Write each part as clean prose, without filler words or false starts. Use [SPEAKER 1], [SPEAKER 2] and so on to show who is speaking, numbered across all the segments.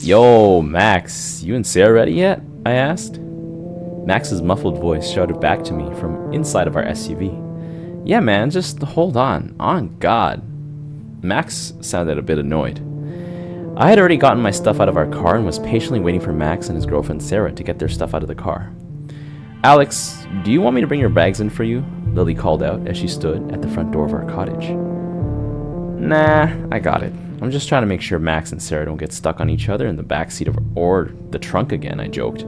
[SPEAKER 1] Yo, Max, you and Sarah ready yet? I asked. Max's muffled voice shouted back to me from inside of our SUV. Yeah, man, just hold on. On God. Max sounded a bit annoyed. I had already gotten my stuff out of our car and was patiently waiting for Max and his girlfriend Sarah to get their stuff out of the car. Alex, do you want me to bring your bags in for you? Lily called out as she stood at the front door of our cottage. Nah, I got it. I'm just trying to make sure Max and Sarah don't get stuck on each other in the backseat or the trunk again, I joked.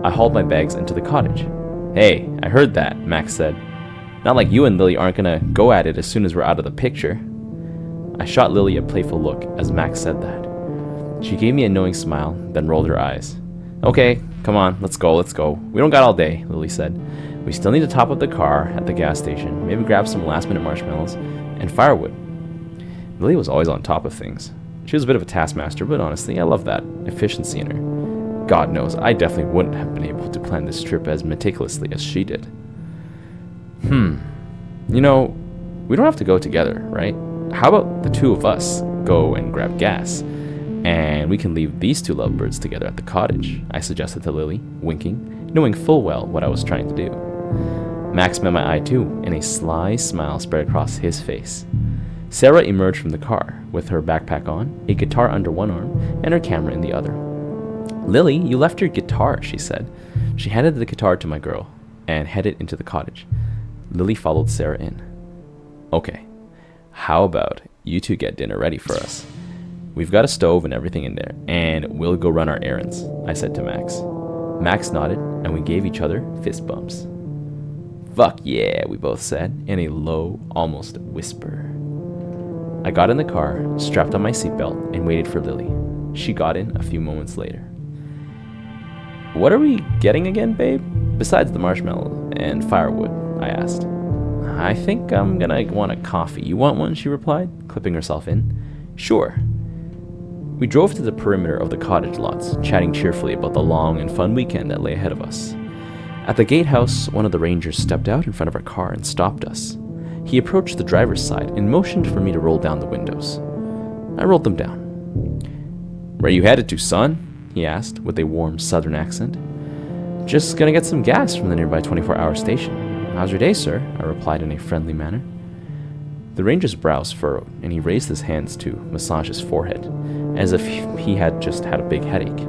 [SPEAKER 1] I hauled my bags into the cottage. Hey, I heard that, Max said. Not like you and Lily aren't gonna go at it as soon as we're out of the picture. I shot Lily a playful look as Max said that. She gave me a knowing smile, then rolled her eyes. Okay, come on, let's go. We don't got all day, Lily said. We still need to top up the car at the gas station, maybe grab some last-minute marshmallows and firewood. Lily was always on top of things. She was a bit of a taskmaster, but honestly, I love that efficiency in her. God knows, I definitely wouldn't have been able to plan this trip as meticulously as she did. You know, we don't have to go together, right? How about the two of us go and grab gas, and we can leave these two lovebirds together at the cottage, I suggested to Lily, winking, knowing full well what I was trying to do. Max met my eye too, and a sly smile spread across his face. Sarah emerged from the car, with her backpack on, a guitar under one arm, and her camera in the other. Lily, you left your guitar, she said. She handed the guitar to my girl, and headed into the cottage. Lily followed Sarah in. Okay, how about you two get dinner ready for us? We've got a stove and everything in there, and we'll go run our errands, I said to Max. Max nodded, and we gave each other fist bumps. Fuck yeah, we both said, in a low, almost whisper. I got in the car, strapped on my seatbelt, and waited for Lily. She got in a few moments later. What are we getting again, babe? Besides the marshmallow and firewood, I asked. I think I'm gonna want a coffee. You want one? She replied, clipping herself in. Sure. We drove to the perimeter of the cottage lots, chatting cheerfully about the long and fun weekend that lay ahead of us. At the gatehouse, one of the rangers stepped out in front of our car and stopped us. He approached the driver's side and motioned for me to roll down the windows. I rolled them down. Where you headed to, son? He asked, with a warm southern accent. Just gonna get some gas from the nearby 24-hour station. How's your day, sir? I replied in a friendly manner. The ranger's brows furrowed, and he raised his hands to massage his forehead, as if he had just had a big headache.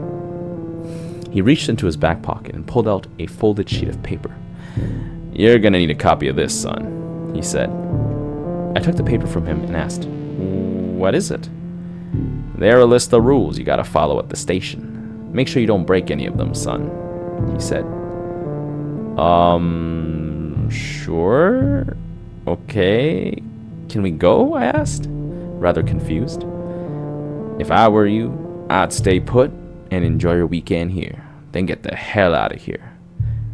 [SPEAKER 1] He reached into his back pocket and pulled out a folded sheet of paper. You're gonna need a copy of this, son, he said. I took the paper from him and asked, What is it? They're a list of rules you gotta follow at the station. Make sure you don't break any of them, son, he said. Sure? Okay. Can we go? I asked, rather confused. If I were you, I'd stay put and enjoy your weekend here, then get the hell out of here.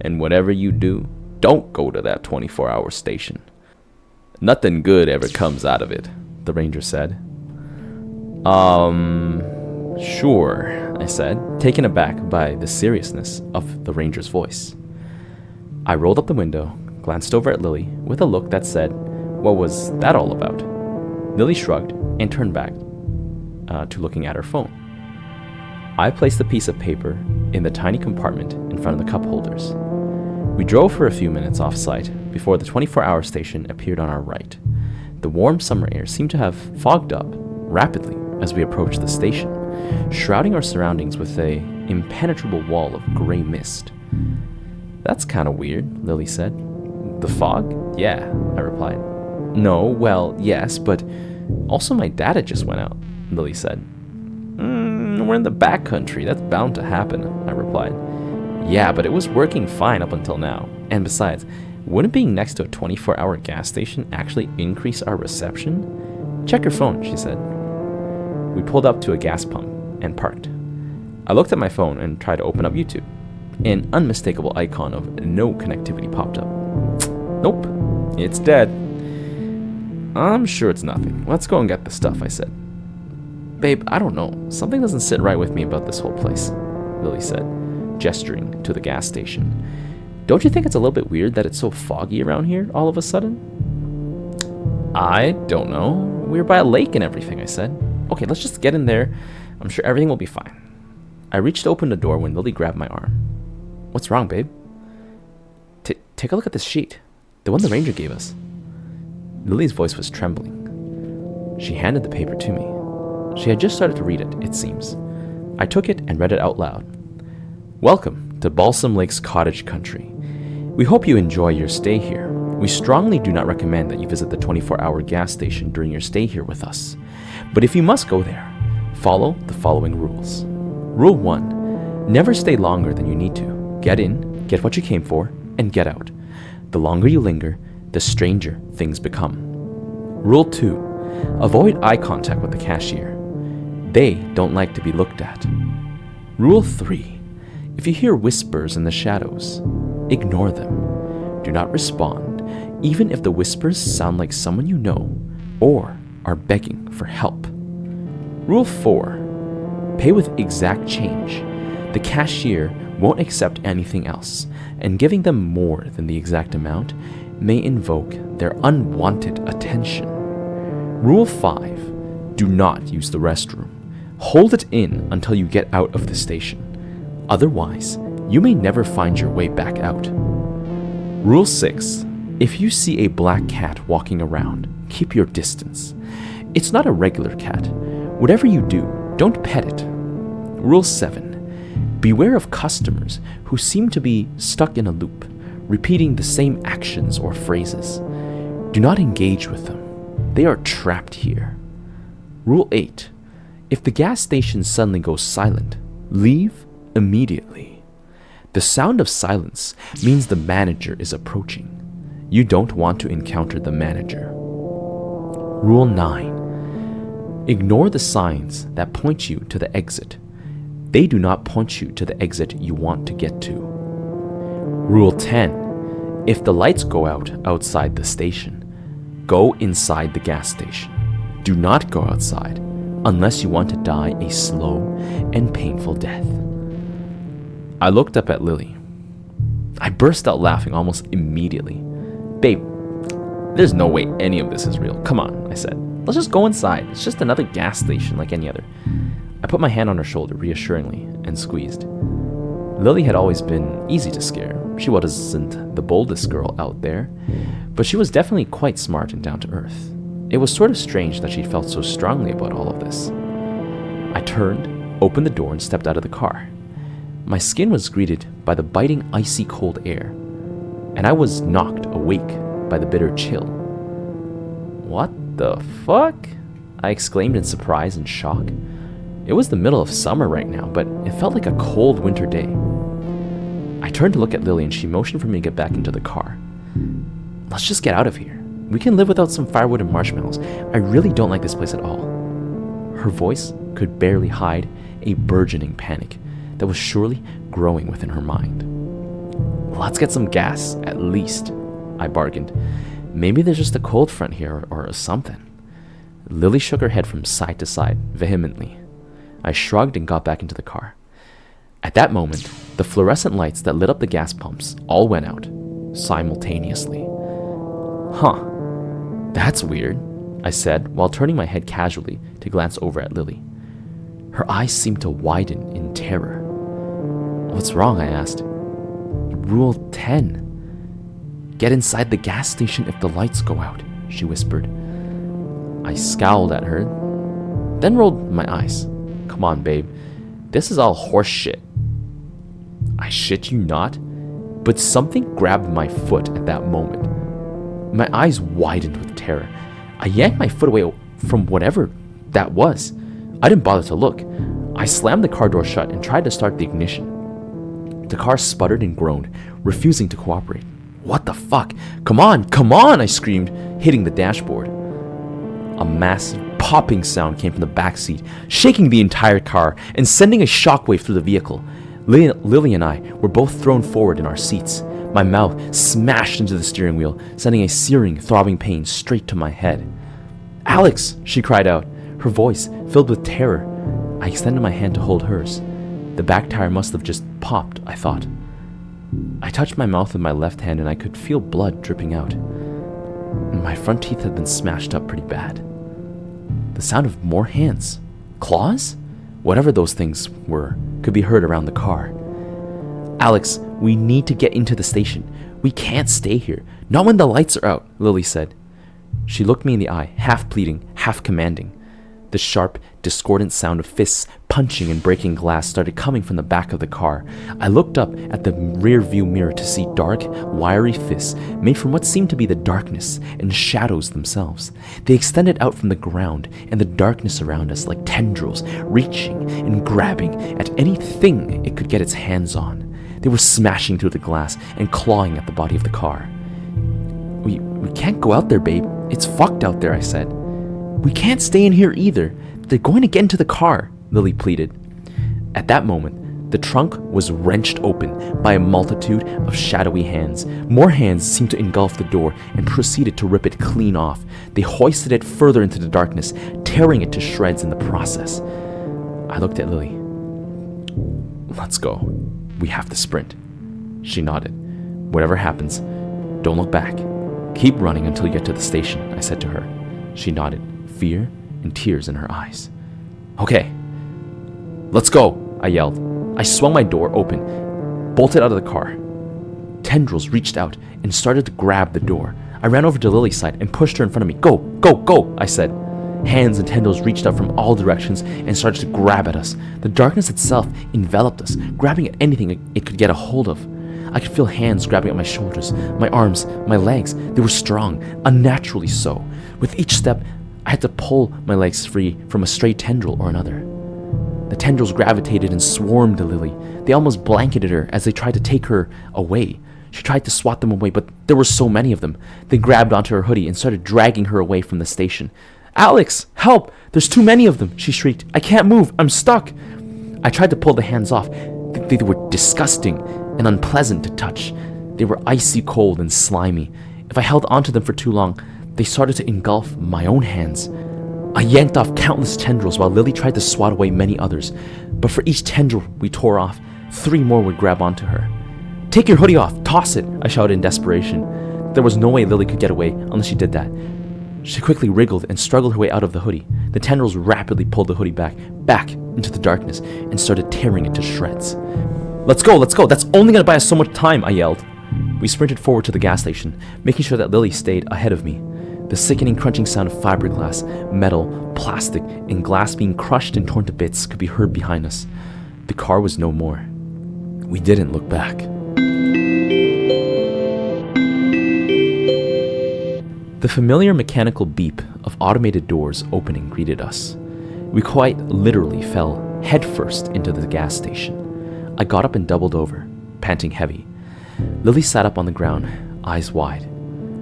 [SPEAKER 1] And whatever you do, don't go to that 24-hour station. Nothing good ever comes out of it, the ranger said. Sure, I said, taken aback by the seriousness of the ranger's voice. I rolled up the window, glanced over at Lily with a look that said, What was that all about? Lily shrugged and turned back to looking at her phone. I placed the piece of paper in the tiny compartment in front of the cup holders. We drove for a few minutes off-site before the 24-hour station appeared on our right. The warm summer air seemed to have fogged up rapidly as we approached the station, shrouding our surroundings with an impenetrable wall of gray mist. That's kind of weird, Lily said. The fog? Yeah, I replied. No, well, yes, but also my data just went out, Lily said. We're in the backcountry. That's bound to happen, I replied. Yeah, but it was working fine up until now. And besides, wouldn't being next to a 24-hour gas station actually increase our reception? Check your phone, she said. We pulled up to a gas pump and parked. I looked at my phone and tried to open up YouTube. An unmistakable icon of no connectivity popped up. Nope, it's dead. I'm sure it's nothing. Let's go and get the stuff, I said. Babe, I don't know. Something doesn't sit right with me about this whole place, Lily said, gesturing to the gas station. Don't you think it's a little bit weird that it's so foggy around here all of a sudden? I don't know. We're by a lake and everything, I said. Okay, let's just get in there. I'm sure everything will be fine. I reached to open the door when Lily grabbed my arm. What's wrong, babe? Take a look at this sheet. The one the ranger gave us. Lily's voice was trembling. She handed the paper to me. She had just started to read it, it seems. I took it and read it out loud. Welcome to Balsam Lake's cottage country. We hope you enjoy your stay here. We strongly do not recommend that you visit the 24-hour gas station during your stay here with us. But if you must go there, follow the following rules. Rule 1. Never stay longer than you need to. Get in, get what you came for, and get out. The longer you linger, the stranger things become. Rule 2. Avoid eye contact with the cashier. They don't like to be looked at. Rule 3. If you hear whispers in the shadows, ignore them. Do not respond, even if the whispers sound like someone you know or are begging for help. Rule 4. Pay with exact change. The cashier won't accept anything else, and giving them more than the exact amount may invoke their unwanted attention. Rule 5. Do not use the restroom. Hold it in until you get out of the station. Otherwise, you may never find your way back out. Rule 6. If you see a black cat walking around, keep your distance. It's not a regular cat. Whatever you do, don't pet it. Rule 7. Beware of customers who seem to be stuck in a loop, repeating the same actions or phrases. Do not engage with them. They are trapped here. Rule 8. If the gas station suddenly goes silent, leave immediately. The sound of silence means the manager is approaching. You don't want to encounter the manager. Rule 9. Ignore the signs that point you to the exit. They do not point you to the exit you want to get to. Rule 10. If the lights go out outside the station, go inside the gas station. Do not go outside unless you want to die a slow and painful death. I looked up at Lily. I burst out laughing almost immediately. Babe, there's no way any of this is real. Come on, I said. Let's just go inside. It's just another gas station like any other. I put my hand on her shoulder reassuringly and squeezed. Lily had always been easy to scare. She wasn't the boldest girl out there, but she was definitely quite smart and down to earth. It was sort of strange that she felt so strongly about all of this. I turned, opened the door, and stepped out of the car. My skin was greeted by the biting, icy cold air, and I was knocked awake by the bitter chill. What the fuck? I exclaimed in surprise and shock. It was the middle of summer right now, but it felt like a cold winter day. I turned to look at Lily and she motioned for me to get back into the car. Let's just get out of here. We can live without some firewood and marshmallows. I really don't like this place at all. Her voice could barely hide a burgeoning panic that was surely growing within her mind. Let's get some gas, at least, I bargained. Maybe there's just a cold front here or something. Lily shook her head from side to side vehemently. I shrugged and got back into the car. At that moment, the fluorescent lights that lit up the gas pumps all went out, simultaneously. Huh, that's weird, I said while turning my head casually to glance over at Lily. Her eyes seemed to widen in terror. What's wrong? I asked. Rule 10. Get inside the gas station if the lights go out, she whispered. I scowled at her, then rolled my eyes. Come on, babe. This is all horse shit. I shit you not, but something grabbed my foot at that moment. My eyes widened with terror. I yanked my foot away from whatever that was. I didn't bother to look. I slammed the car door shut and tried to start the ignition. The car sputtered and groaned, refusing to cooperate. What the fuck? Come on, I screamed, hitting the dashboard. A massive popping sound came from the back seat, shaking the entire car and sending a shockwave through the vehicle. Lily and I were both thrown forward in our seats. My mouth smashed into the steering wheel, sending a searing, throbbing pain straight to my head. Alex, she cried out, her voice filled with terror. I extended my hand to hold hers. The back tire must have just popped, I thought. I touched my mouth with my left hand and I could feel blood dripping out. My front teeth had been smashed up pretty bad. The sound of more hands. Claws? whatever those things were, could be heard around the car. "Alex, we need to get into the station. We can't stay here. Not when the lights are out," Lily said. She looked me in the eye, half pleading, half commanding. The sharp, discordant sound of fists punching and breaking glass started coming from the back of the car. I looked up at the rear view mirror to see dark, wiry fists made from what seemed to be the darkness and shadows themselves. They extended out from the ground and the darkness around us like tendrils, reaching and grabbing at anything it could get its hands on. They were smashing through the glass and clawing at the body of the car. We can't go out there, babe. It's fucked out there," I said. "We can't stay in here either. They're going to get into the car," Lily pleaded. At that moment, the trunk was wrenched open by a multitude of shadowy hands. More hands seemed to engulf the door and proceeded to rip it clean off. They hoisted it further into the darkness, tearing it to shreds in the process. I looked at Lily. "Let's go. We have to sprint." She nodded. "Whatever happens, don't look back. Keep running until you get to the station," I said to her. She nodded, fear and tears in her eyes. "Okay, let's go," I yelled. I swung my door open, bolted out of the car. Tendrils reached out and started to grab the door. I ran over to Lily's side and pushed her in front of me. "Go, go, go," I said. Hands and tendrils reached out from all directions and started to grab at us. The darkness itself enveloped us, grabbing at anything it could get a hold of. I could feel hands grabbing at my shoulders, my arms, my legs. They were strong, unnaturally so. With each step, I had to pull my legs free from a stray tendril or another. The tendrils gravitated and swarmed to Lily. They almost blanketed her as they tried to take her away. She tried to swat them away, but there were so many of them. They grabbed onto her hoodie and started dragging her away from the station. "Alex, help! There's too many of them," she shrieked. "I can't move. I'm stuck." I tried to pull the hands off. They were disgusting and unpleasant to touch. They were icy cold and slimy. If I held onto them for too long, they started to engulf my own hands. I yanked off countless tendrils while Lily tried to swat away many others. But for each tendril we tore off, 3 more would grab onto her. "Take your hoodie off! Toss it!" I shouted in desperation. There was no way Lily could get away unless she did that. She quickly wriggled and struggled her way out of the hoodie. The tendrils rapidly pulled the hoodie back into the darkness and started tearing it to shreds. Let's go! That's only gonna buy us so much time," I yelled. We sprinted forward to the gas station, making sure that Lily stayed ahead of me. The sickening crunching sound of fiberglass, metal, plastic, and glass being crushed and torn to bits could be heard behind us. The car was no more. We didn't look back. The familiar mechanical beep of automated doors opening greeted us. We quite literally fell headfirst into the gas station. I got up and doubled over, panting heavy. Lily sat up on the ground, eyes wide.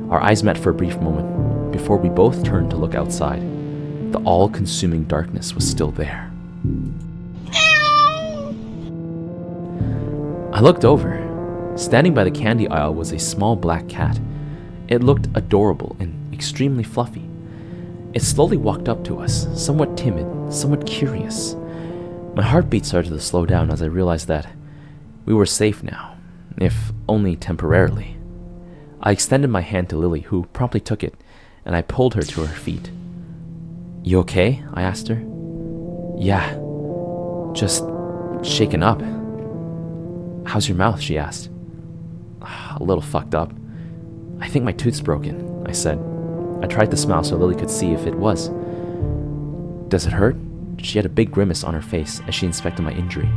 [SPEAKER 1] Our eyes met for a brief moment before we both turned to look outside. The all-consuming darkness was still there. I looked over. Standing by the candy aisle was a small black cat. It looked adorable and extremely fluffy. It slowly walked up to us, somewhat timid, somewhat curious. My heartbeat started to slow down as I realized that we were safe now, if only temporarily. I extended my hand to Lily, who promptly took it, and I pulled her to her feet. "You okay?" I asked her. "Yeah, just shaken up." "How's your mouth?" she asked. "A little fucked up. I think my tooth's broken," I said. I tried to smile so Lily could see if it was. "Does it hurt?" She had a big grimace on her face as she inspected my injury.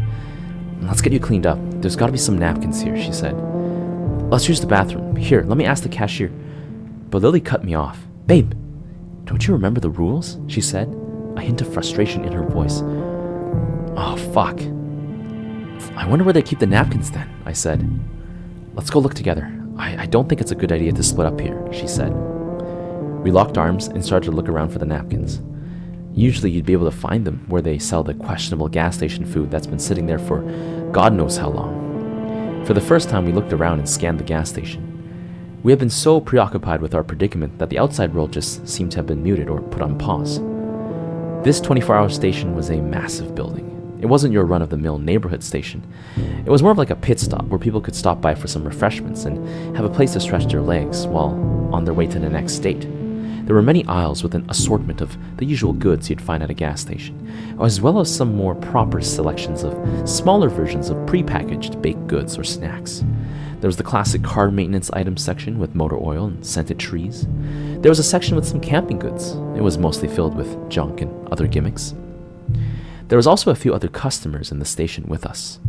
[SPEAKER 1] "Let's get you cleaned up. There's gotta be some napkins here," she said. "Let's use the bathroom. Here, let me ask the cashier." But Lily cut me off. "Babe, don't you remember the rules?" she said, a hint of frustration in her voice. "Oh, fuck. I wonder where they keep the napkins then," I said. "Let's go look together. I don't think it's a good idea to split up here," she said. We locked arms and started to look around for the napkins. Usually you'd be able to find them where they sell the questionable gas station food that's been sitting there for God knows how long. For the first time, we looked around and scanned the gas station. We had been so preoccupied with our predicament that the outside world just seemed to have been muted or put on pause. This 24-hour station was a massive building. It wasn't your run-of-the-mill neighborhood station. It was more of like a pit stop where people could stop by for some refreshments and have a place to stretch their legs while on their way to the next state. There were many aisles with an assortment of the usual goods you'd find at a gas station, as well as some more proper selections of smaller versions of prepackaged baked goods or snacks. There was the classic car maintenance items section with motor oil and scented trees. There was a section with some camping goods. It was mostly filled with junk and other gimmicks. There was also a few other customers in the station with us.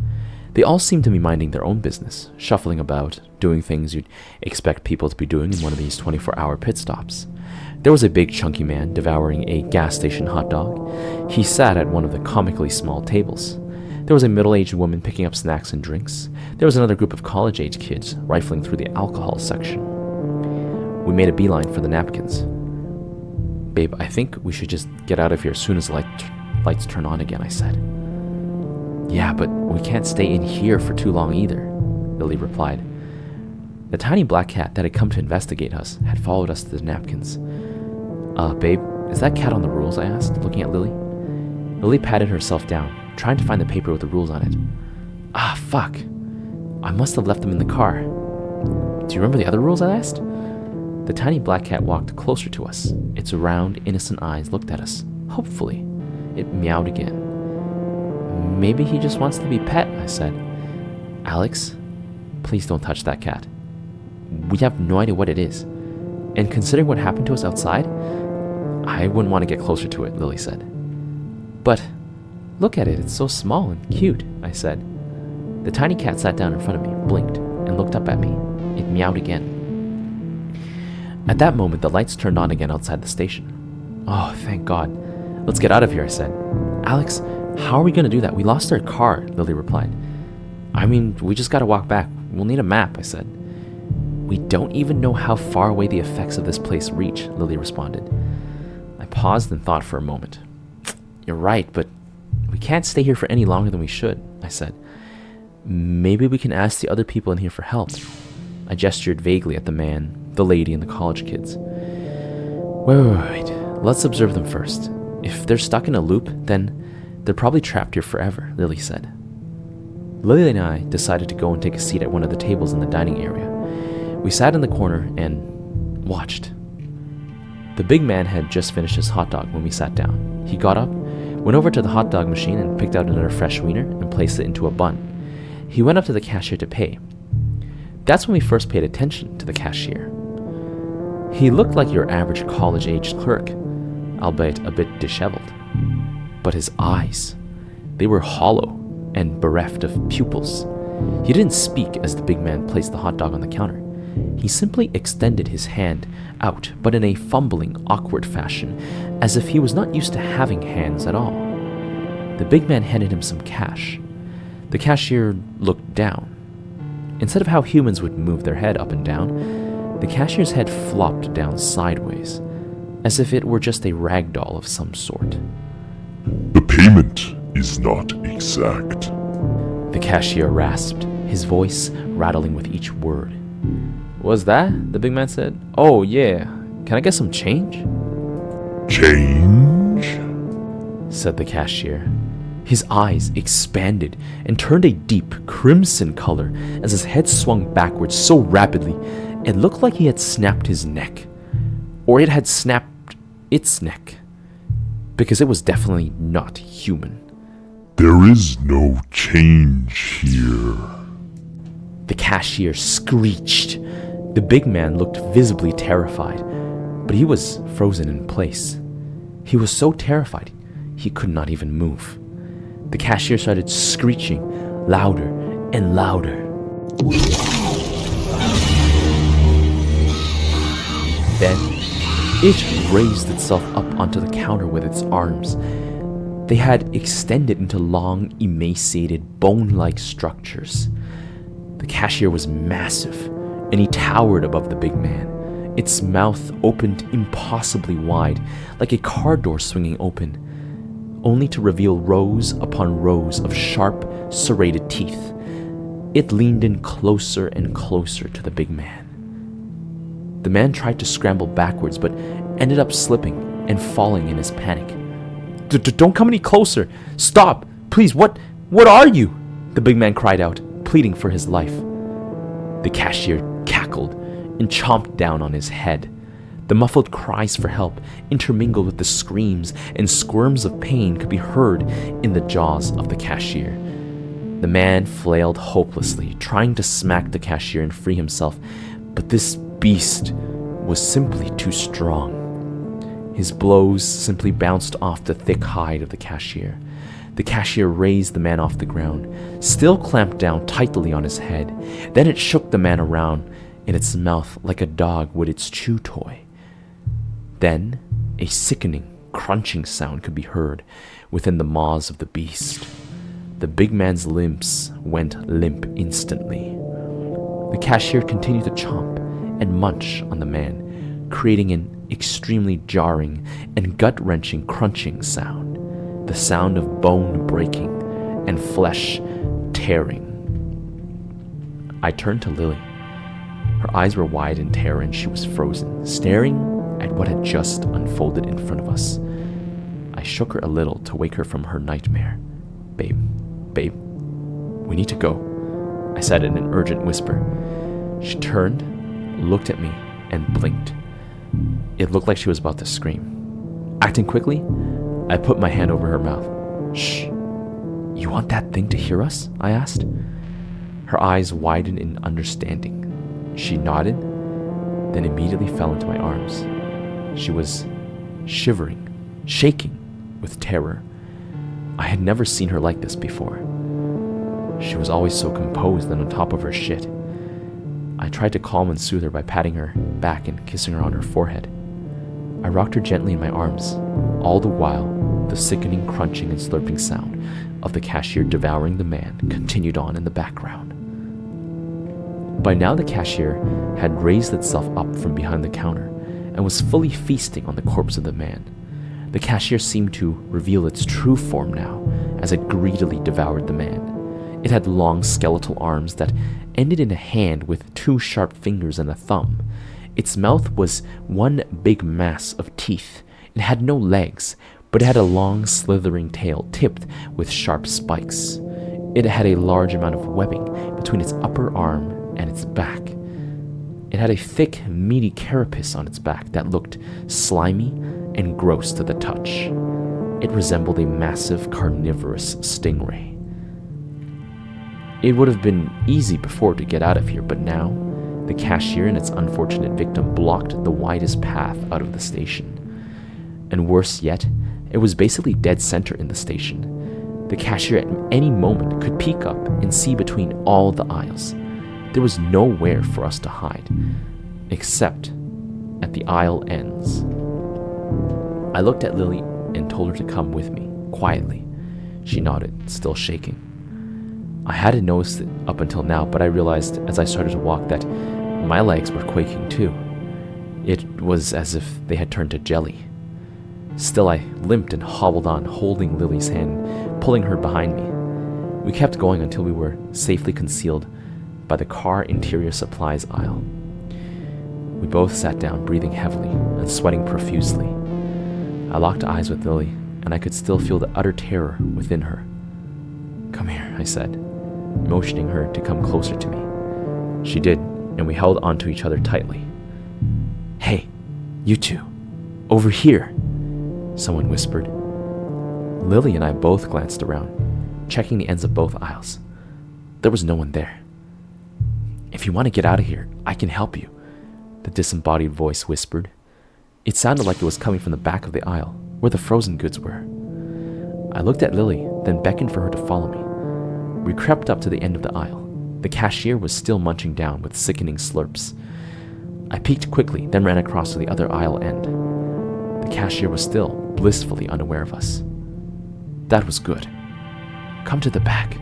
[SPEAKER 1] They all seemed to be minding their own business, shuffling about, doing things you'd expect people to be doing in one of these 24-hour pit stops. There was a big chunky man devouring a gas station hot dog. He sat at one of the comically small tables. There was a middle-aged woman picking up snacks and drinks. There was another group of college-age kids rifling through the alcohol section. We made a beeline for the napkins. "Babe, I think we should just get out of here as soon as the lights turn on again," I said. "Yeah, but we can't stay in here for too long either," Lily replied. The tiny black cat that had come to investigate us had followed us to the napkins. Babe, is that cat on the rules?" I asked, looking at Lily. Lily patted herself down, trying to find the paper with the rules on it. Fuck. I must have left them in the car. "Do you remember the other rules?" I asked. The tiny black cat walked closer to us. Its round, innocent eyes looked at us, hopefully. It meowed again. "Maybe he just wants to be pet," I said. "Alex, please don't touch that cat. We have no idea what it is. And considering what happened to us outside, I wouldn't want to get closer to it," Lily said. "But look at it, it's so small and cute," I said. The tiny cat sat down in front of me, blinked, and looked up at me. It meowed again. At that moment, the lights turned on again outside the station. "Oh, thank God. Let's get out of here," I said. "Alex, how are we going to do that? We lost our car," Lily replied. "I mean, we just got to walk back. We'll need a map," I said. "We don't even know how far away the effects of this place reach," Lily responded. I paused and thought for a moment. "You're right, but we can't stay here for any longer than we should," I said. "Maybe we can ask the other people in here for help." I gestured vaguely at the man, the lady, and the college kids. Wait. Let's observe them first. If they're stuck in a loop, then they're probably trapped here forever," Lily said. Lily and I decided to go and take a seat at one of the tables in the dining area. We sat in the corner and watched. The big man had just finished his hot dog when we sat down. He got up, went over to the hot dog machine and picked out another fresh wiener and placed it into a bun. He went up to the cashier to pay. That's when we first paid attention to the cashier. He looked like your average college-aged clerk, albeit a bit disheveled. But his eyes, they were hollow and bereft of pupils. He didn't speak as the big man placed the hot dog on the counter. He simply extended his hand out, but in a fumbling, awkward fashion, as if he was not used to having hands at all. The big man handed him some cash. The cashier looked down. Instead of how humans would move their head up and down, the cashier's head flopped down sideways, as if it were just a rag doll of some sort.
[SPEAKER 2] "The payment is not exact,"
[SPEAKER 1] the cashier rasped, his voice rattling with each word. "What's that?" the big man said. "Oh, yeah. Can I get some change?"
[SPEAKER 2] "Change?"
[SPEAKER 1] said the cashier. His eyes expanded and turned a deep crimson color as his head swung backwards so rapidly it looked like he had snapped his neck. Or it had snapped its neck. Because it was definitely not human.
[SPEAKER 2] "There is no change here."
[SPEAKER 1] The cashier screeched. The big man looked visibly terrified, but he was frozen in place. He was so terrified, he could not even move. The cashier started screeching louder and louder. Then, it raised itself up onto the counter with its arms. They had extended into long, emaciated, bone-like structures. The cashier was massive, and he towered above the big man. Its mouth opened impossibly wide, like a car door swinging open, only to reveal rows upon rows of sharp, serrated teeth. It leaned in closer and closer to the big man. The man tried to scramble backwards, but ended up slipping and falling in his panic. Don't come any closer! Stop! Please, what are you?" the big man cried out, pleading for his life. The cashier cackled and chomped down on his head. The muffled cries for help, intermingled with the screams and squirms of pain, could be heard in the jaws of the cashier. The man flailed hopelessly, trying to smack the cashier and free himself, but this beast was simply too strong. His blows simply bounced off the thick hide of the cashier. The cashier raised the man off the ground, still clamped down tightly on his head. Then it shook the man around in its mouth like a dog would its chew toy. Then a sickening, crunching sound could be heard within the maws of the beast. The big man's limbs went limp instantly. The cashier continued to chomp and munch on the man, creating an extremely jarring and gut-wrenching crunching sound. The sound of bone breaking and flesh tearing. I turned to Lily. Her eyes were wide in terror and she was frozen, staring at what had just unfolded in front of us. I shook her a little to wake her from her nightmare. Babe, we need to go, I said in an urgent whisper. She turned, looked at me, and blinked. It looked like she was about to scream. Acting quickly, I put my hand over her mouth. Shh. You want that thing to hear us? I asked. Her eyes widened in understanding. She nodded, then immediately fell into my arms. She was shivering, shaking with terror. I had never seen her like this before. She was always so composed and on top of her shit. I tried to calm and soothe her by patting her back and kissing her on her forehead. I rocked her gently in my arms, all the while the sickening crunching and slurping sound of the cashier devouring the man continued on in the background. By now the cashier had raised itself up from behind the counter and was fully feasting on the corpse of the man. The cashier seemed to reveal its true form now as it greedily devoured the man. It had long skeletal arms that ended in a hand with 2 sharp fingers and a thumb. Its mouth was one big mass of teeth. It had no legs, but it had a long slithering tail tipped with sharp spikes. It had a large amount of webbing between its upper arm and its back. It had a thick, meaty carapace on its back that looked slimy and gross to the touch. It resembled a massive carnivorous stingray. It would have been easy before to get out of here, but now the cashier and its unfortunate victim blocked the widest path out of the station. And worse yet, it was basically dead center in the station. The cashier at any moment could peek up and see between all the aisles. There was nowhere for us to hide, except at the aisle ends. I looked at Lily and told her to come with me, quietly. She nodded, still shaking. I hadn't noticed it up until now, but I realized as I started to walk that my legs were quaking too. It was as if they had turned to jelly. Still, I limped and hobbled on, holding Lily's hand, pulling her behind me. We kept going until we were safely concealed by the car interior supplies aisle. We both sat down, breathing heavily and sweating profusely. I locked eyes with Lily, and I could still feel the utter terror within her. Come here, I said, motioning her to come closer to me. She did, and we held onto each other tightly. Hey, you two, over here, someone whispered. Lily and I both glanced around, checking the ends of both aisles. There was no one there. If you want to get out of here, I can help you, the disembodied voice whispered. It sounded like it was coming from the back of the aisle, where the frozen goods were. I looked at Lily, then beckoned for her to follow me. We crept up to the end of the aisle. The cashier was still munching down with sickening slurps. I peeked quickly, then ran across to the other aisle end. The cashier was still blissfully unaware of us. That was good. Come to the back.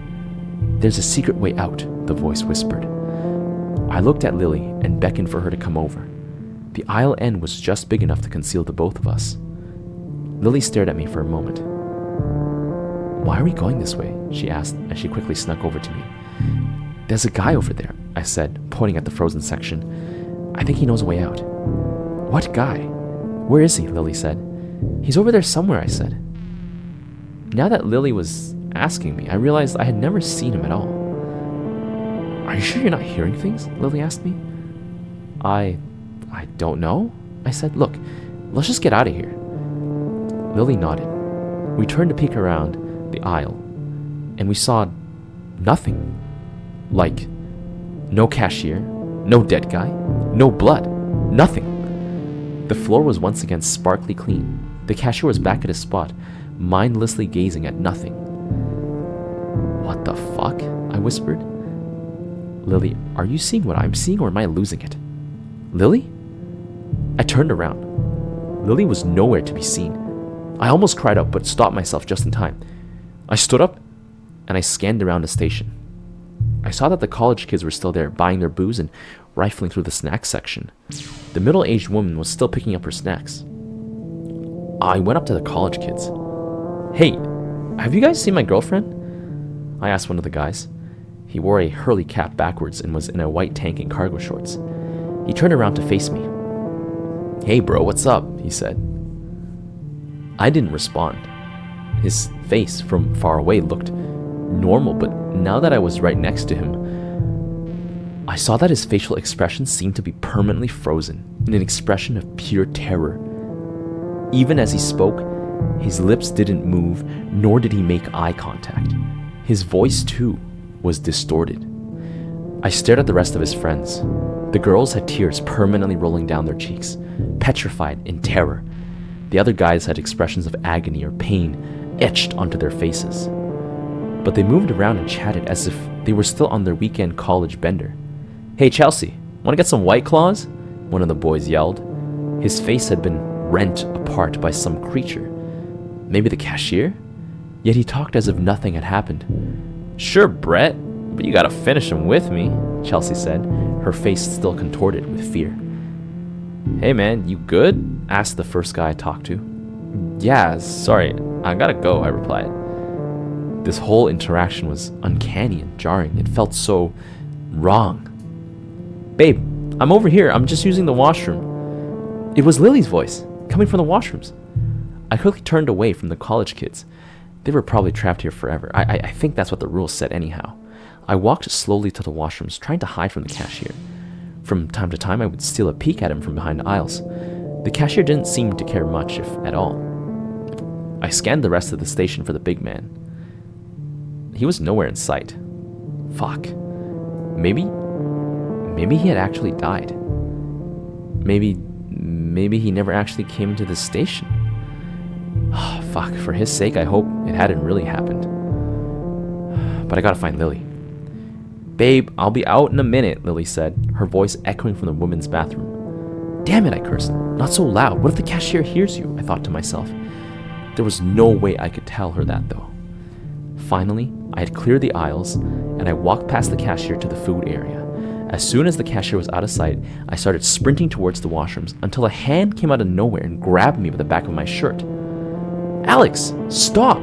[SPEAKER 1] There's a secret way out, the voice whispered. I looked at Lily and beckoned for her to come over. The aisle end was just big enough to conceal the both of us. Lily stared at me for a moment. Why are we going this way? She asked as she quickly snuck over to me. There's a guy over there, I said, pointing at the frozen section. I think he knows a way out. What guy? Where is he? Lily said. He's over there somewhere, I said. Now that Lily was asking me, I realized I had never seen him at all. Are you sure you're not hearing things? Lily asked me. I don't know, I said, "Look, let's just get out of here." Lily nodded. We turned to peek around the aisle, and we saw nothing. Like, no cashier, no dead guy, no blood, nothing. The floor was once again sparkly clean. The cashier was back at his spot, mindlessly gazing at nothing. "What the fuck?" I whispered. "Lily, are you seeing what I'm seeing, or am I losing it?" "Lily?" I turned around. Lily was nowhere to be seen. I almost cried out, but stopped myself just in time. I stood up, and I scanned around the station. I saw that the college kids were still there, buying their booze and rifling through the snacks section. The middle-aged woman was still picking up her snacks. I went up to the college kids. "Hey, have you guys seen my girlfriend?" I asked one of the guys. He wore a Hurley cap backwards and was in a white tank and cargo shorts. He turned around to face me. "Hey bro, what's up?" he said. I didn't respond. His face from far away looked normal, but now that I was right next to him, I saw that his facial expression seemed to be permanently frozen in an expression of pure terror. Even as he spoke, his lips didn't move, nor did he make eye contact. His voice, too, was distorted. I stared at the rest of his friends. The girls had tears permanently rolling down their cheeks, petrified in terror. The other guys had expressions of agony or pain etched onto their faces. But they moved around and chatted as if they were still on their weekend college bender. "Hey Chelsea, wanna get some White Claws?" one of the boys yelled. His face had been rent apart by some creature. Maybe the cashier? Yet he talked as if nothing had happened. "Sure, Brett, but you gotta finish them with me," Chelsea said, her face still contorted with fear. "Hey man, you good?" asked the first guy I talked to. "Yeah, sorry, I gotta go," I replied. This whole interaction was uncanny and jarring. It felt so wrong. "Babe, I'm over here. I'm just using the washroom." It was Lily's voice, coming from the washrooms. I quickly turned away from the college kids. They were probably trapped here forever. I think that's what the rules said anyhow. I walked slowly to the washrooms, trying to hide from the cashier. From time to time, I would steal a peek at him from behind the aisles. The cashier didn't seem to care much, if at all. I scanned the rest of the station for the big man. He was nowhere in sight. Fuck. Maybe he had actually died. Maybe he never actually came to the station. Oh, fuck. For his sake, I hope it hadn't really happened. But I gotta find Lily. "Babe, I'll be out in a minute," Lily said, her voice echoing from the women's bathroom. "Damn it," I cursed. "Not so loud. What if the cashier hears you?" I thought to myself. There was no way I could tell her that, though. Finally, I had cleared the aisles, and I walked past the cashier to the food area. As soon as the cashier was out of sight, I started sprinting towards the washrooms until a hand came out of nowhere and grabbed me by the back of my shirt. "Alex, stop!"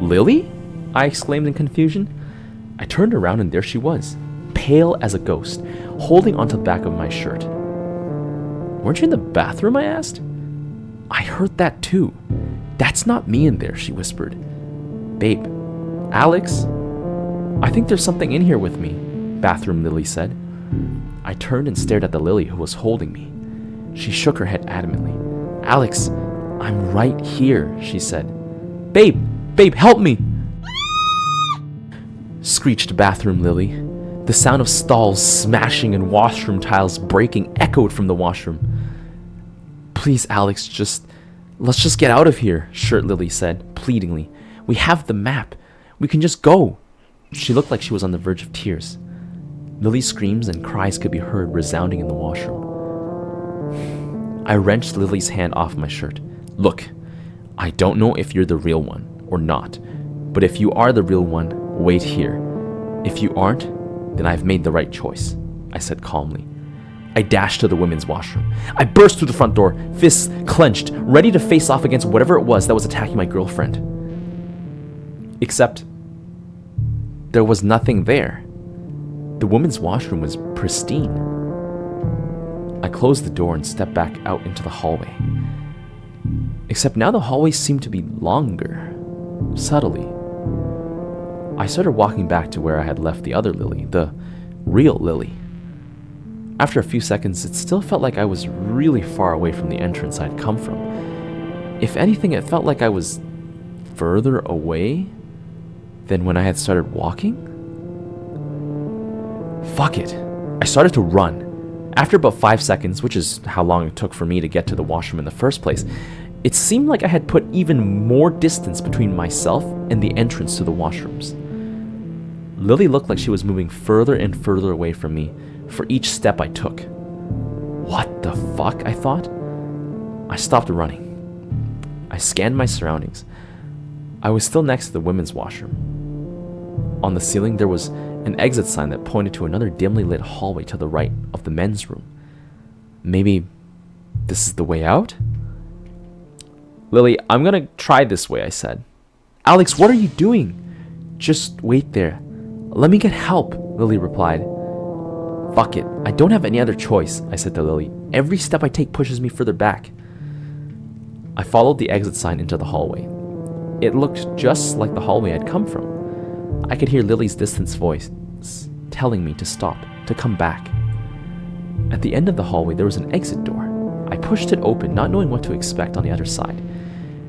[SPEAKER 1] "Lily?" I exclaimed in confusion. I turned around and there she was, pale as a ghost, holding onto the back of my shirt. "Weren't you in the bathroom?" I asked. "I heard that too. That's not me in there," she whispered. "Babe, Alex, I think there's something in here with me," Bathroom Lily said. I turned and stared at the Lily who was holding me. She shook her head adamantly. "Alex, I'm right here," she said. Babe, help me!" screeched Bathroom Lily. The sound of stalls smashing and washroom tiles breaking echoed from the washroom. "Please, Alex, let's just get out of here," Shirt Lily said, pleadingly. "We have the map. We can just go." She looked like she was on the verge of tears. Lily's screams and cries could be heard resounding in the washroom. I wrenched Lily's hand off my shirt. "Look, I don't know if you're the real one or not, but if you are the real one, wait here. If you aren't, then I've made the right choice," I said calmly. I dashed to the women's washroom. I burst through the front door, fists clenched, ready to face off against whatever it was that was attacking my girlfriend. Except there was nothing there. The women's washroom was pristine. I closed the door and stepped back out into the hallway. Except now the hallway seemed to be longer, subtly. I started walking back to where I had left the other Lily, the real Lily. After a few seconds, it still felt like I was really far away from the entrance I'd come from. If anything, it felt like I was further away than when I had started walking. Fuck it. I started to run. After about 5 seconds, which is how long it took for me to get to the washroom in the first place, it seemed like I had put even more distance between myself and the entrance to the washrooms. Lily looked like she was moving further and further away from me for each step I took. What the fuck, I thought? I stopped running. I scanned my surroundings. I was still next to the women's washroom. On the ceiling, there was an exit sign that pointed to another dimly lit hallway to the right of the men's room. Maybe this is the way out? Lily, I'm gonna try this way, I said. Alex, what are you doing? Just wait there. Let me get help, Lily replied. Fuck it, I don't have any other choice, I said to Lily. Every step I take pushes me further back. I followed the exit sign into the hallway. It looked just like the hallway I'd come from. I could hear Lily's distant voice telling me to stop, to come back. At the end of the hallway, there was an exit door. I pushed it open, not knowing what to expect on the other side.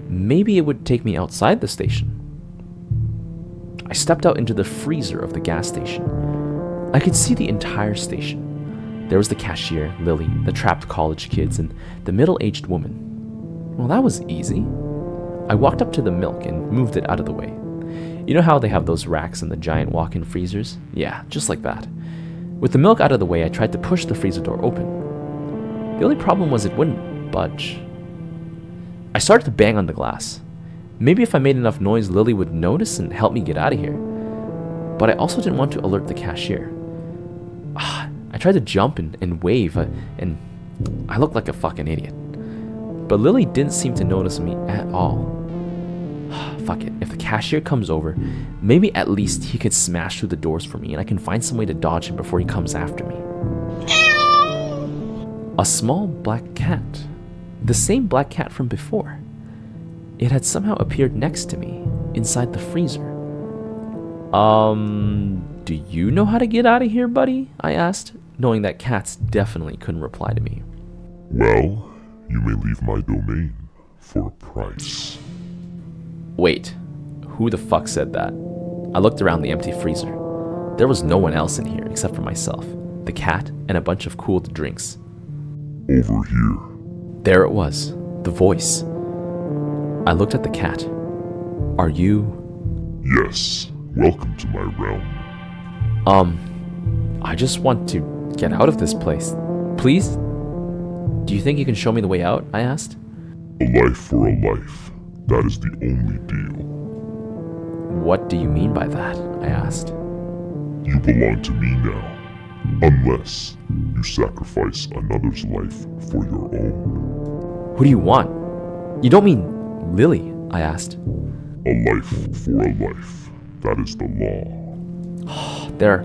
[SPEAKER 1] Maybe it would take me outside the station. I stepped out into the freezer of the gas station. I could see the entire station. There was the cashier, Lily, the trapped college kids, and the middle-aged woman. Well, that was easy. I walked up to the milk and moved it out of the way. You know how they have those racks in the giant walk-in freezers? Yeah, just like that. With the milk out of the way, I tried to push the freezer door open. The only problem was it wouldn't budge. I started to bang on the glass. Maybe if I made enough noise, Lily would notice and help me get out of here. But I also didn't want to alert the cashier. I tried to jump and wave, and I looked like a fucking idiot. But Lily didn't seem to notice me at all. Fuck it, if the cashier comes over, maybe at least he could smash through the doors for me and I can find some way to dodge him before he comes after me. A small black cat. The same black cat from before. It had somehow appeared next to me, inside the freezer. Do you know how to get out of here, buddy? I asked, knowing that cats definitely couldn't reply to me.
[SPEAKER 2] Well, you may leave my domain for a price.
[SPEAKER 1] Wait, who the fuck said that? I looked around the empty freezer. There was no one else in here except for myself, the cat, and a bunch of cooled drinks.
[SPEAKER 2] Over here.
[SPEAKER 1] There it was, the voice. I looked at the cat. Are you...
[SPEAKER 2] Yes, welcome to my realm.
[SPEAKER 1] I just want to get out of this place. Please? Do you think you can show me the way out? I asked.
[SPEAKER 2] A life for a life. That is the only deal.
[SPEAKER 1] What do you mean by that? I asked.
[SPEAKER 2] You belong to me now, unless you sacrifice another's life for your own.
[SPEAKER 1] Who do you want? You don't mean Lily? I asked.
[SPEAKER 2] A life for a life. That is the law.
[SPEAKER 1] There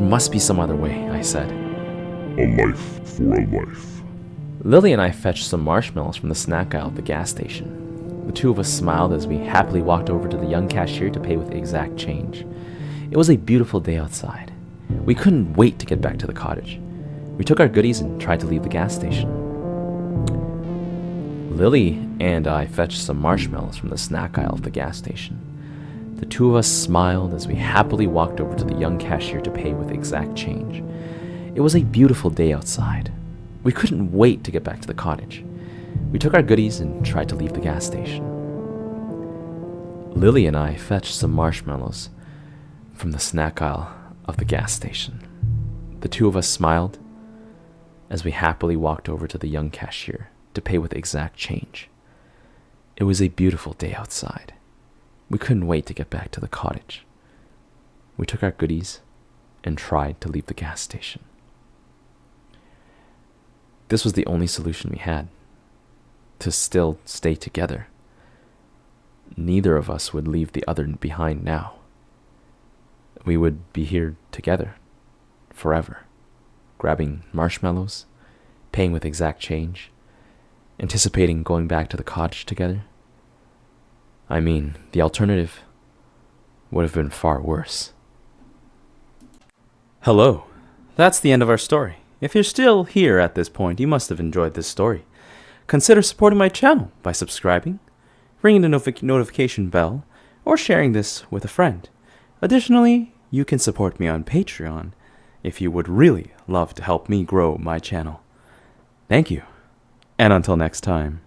[SPEAKER 1] must be some other way, I said.
[SPEAKER 2] A life for a life.
[SPEAKER 1] Lily and I fetched some marshmallows from the snack aisle at the gas station. The two of us smiled as we happily walked over to the young cashier to pay with exact change. It was a beautiful day outside. We couldn't wait to get back to the cottage. We took our goodies and tried to leave the gas station. Lily and I fetched some marshmallows from the snack aisle of the gas station. The two of us smiled as we happily walked over to the young cashier to pay with exact change. It was a beautiful day outside. We couldn't wait to get back to the cottage. We took our goodies and tried to leave the gas station. Lily and I fetched some marshmallows from the snack aisle of the gas station. The two of us smiled as we happily walked over to the young cashier to pay with exact change. It was a beautiful day outside. We couldn't wait to get back to the cottage. We took our goodies and tried to leave the gas station. This was the only solution we had. To still stay together. Neither of us would leave the other behind now. We would be here together, forever, grabbing marshmallows, paying with exact change, anticipating going back to the cottage together. I mean, the alternative would have been far worse.
[SPEAKER 3] Hello. That's the end of our story.
[SPEAKER 1] If you're still here at this point, you must have enjoyed this story. Consider supporting my channel by subscribing, ringing the notification bell, or sharing this with a friend. Additionally, you can support me on Patreon if you would really love to help me grow my channel. Thank you, and until next time.